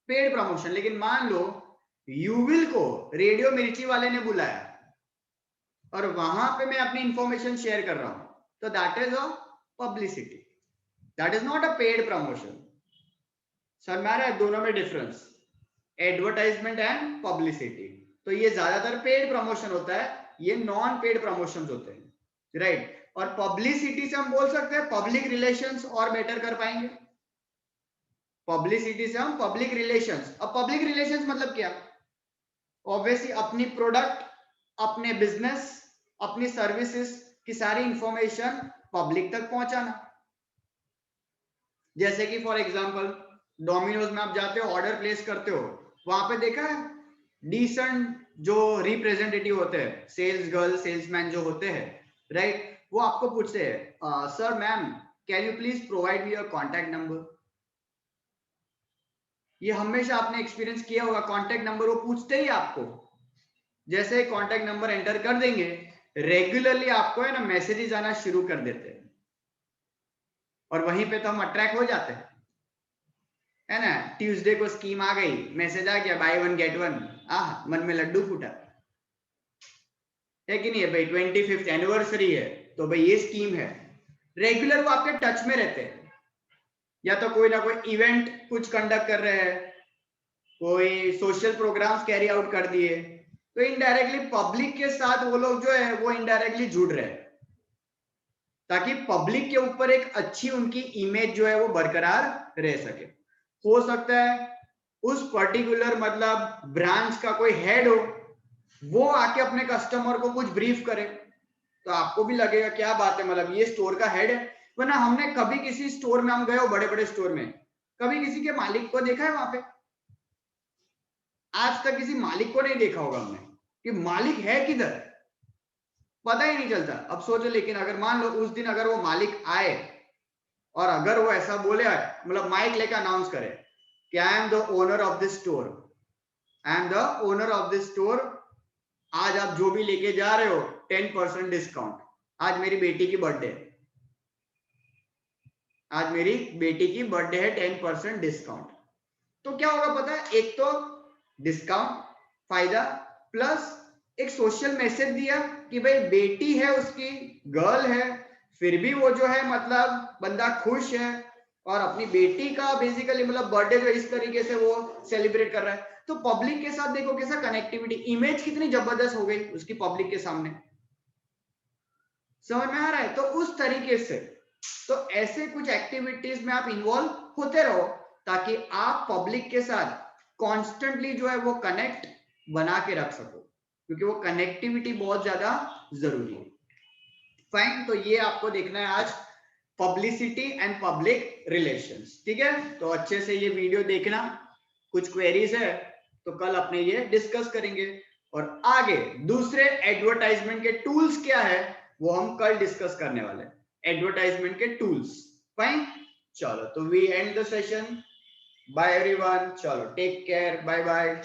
paid promotion. लेकिन मान लो यूविल को रेडियो मिर्ची वाले ने बुलाया और वहां पे मैं अपनी इंफॉर्मेशन शेयर कर रहा हूं, तो that is a publicity, that is not a paid promotion. समझ रहा है दोनों में डिफरेंस, एडवर्टाइजमेंट एंड पब्लिसिटी। तो ये ज्यादातर पेड प्रमोशन होता है, ये नॉन पेड प्रमोशंस होते हैं, राइट। और पब्लिसिटी से हम बोल सकते हैं पब्लिक रिलेशंस, और बेटर कर पाएंगे। पब्लिसिटी से हम पब्लिक रिलेशंस। अब पब्लिक रिलेशंस मतलब क्या? ऑब्वियसली अपनी प्रोडक्ट, अपने बिजनेस, अपनी सर्विसेज की सारी इंफॉर्मेशन पब्लिक तक पहुंचाना। जैसे कि फॉर एग्जांपल डोमिनोज में आप जाते हो, ऑर्डर प्लेस करते हो, वहां पे देखा है डिसेंट जो रिप्रेजेंटेटिव होते हैं, सेल्स गर्ल, सेल्समैन जो होते हैं, राइट, वो आपको पूछते हैं sir ma'am can you please provide me your contact number. ये हमेशा आपने एक्सपीरियंस किया होगा, कॉन्टैक्ट नंबर वो पूछते ही आपको, जैसे कॉन्टैक्ट नंबर एंटर कर देंगे, रेगुलरली आपको है ना मैसेजेस आना शुरू कर देते हैं, और वहीं पे तो हम अट्रैक्ट हो जाते हैं, है ना। ट्यूसडे को स्कीम आ गई, मैसेज आ गया बाय 1 गेट 1, मन में लड्डू फूटा, है कि नहीं है भाई? 25th एनिवर्सरी है तो भाई ये स्कीम है। रेगुलर वो आपके टच में रहते हैं, या तो कोई ना कोई इवेंट कुछ कंडक्ट कर रहे हैं, कोई सोशल प्रोग्राम्स कैरी आउट कर दिए, तो इनडायरेक्टली पब्लिक के साथ वो लोग जो है वो इनडायरेक्टली जुड़ रहे हैं, ताकि पब्लिक के ऊपर एक अच्छी उनकी इमेज जो है वो बरकरार रह सके। हो सकता है उस पर्टिकुलर मतलब ब्रांच का कोई हेड हो, वो आके अपने कस्टमर को कुछ ब्रीफ करे, तो आपको भी लगेगा क्या बात है, मतलब ये स्टोर का हेड है। वरना हमने कभी किसी स्टोर में हम गए हो, बड़े बड़े स्टोर में, कभी किसी के मालिक को देखा है वहां पे? आज तक किसी मालिक को नहीं देखा होगा हमने, कि मालिक है किधर, पता ही नहीं चलता। अब सोचो, लेकिन अगर मान लो उस दिन अगर वो मालिक आए और अगर वो ऐसा बोले, मतलब माइक लेकर अनाउंस करे कि I am the owner of this store, I am the owner of this store, आज आप जो भी लेके जा रहे हो 10% डिस्काउंट, आज मेरी बेटी की बर्थडे है, आज मेरी बेटी की बर्थडे है, 10% डिस्काउंट। तो क्या होगा पता है, एक तो डिस्काउंट फायदा, प्लस एक सोशल मैसेज दिया कि भाई बेटी है उसकी, गर्ल है, फिर भी वो जो है मतलब बंदा खुश है और अपनी बेटी का बेसिकली मतलब बर्थडे जो इस तरीके से वो सेलिब्रेट कर रहा है। तो पब्लिक के साथ देखो कैसा कनेक्टिविटी, इमेज कितनी जबरदस्त हो गई उसकी पब्लिक के सामने, समझ में आ रहा है। तो उस तरीके से तो ऐसे कुछ एक्टिविटीज में आप इन्वॉल्व होते रहो ताकि आप पब्लिक के साथ कॉन्स्टेंटली जो है वो कनेक्ट बना के रख सको, क्योंकि वो कनेक्टिविटी बहुत ज्यादा जरूरी है। फाइन, तो ये आपको देखना है आज पब्लिसिटी एंड पब्लिक रिलेशंस, ठीक है। तो अच्छे से ये वीडियो देखना, कुछ क्वेरीज है तो कल अपने ये डिस्कस करेंगे, और आगे दूसरे एडवर्टाइजमेंट के टूल्स क्या है वो हम कल डिस्कस करने वाले हैं, एडवर्टाइजमेंट के टूल्स। फाइन, चलो तो we end the session, bye everyone, चलो टेक केयर, बाय बाय।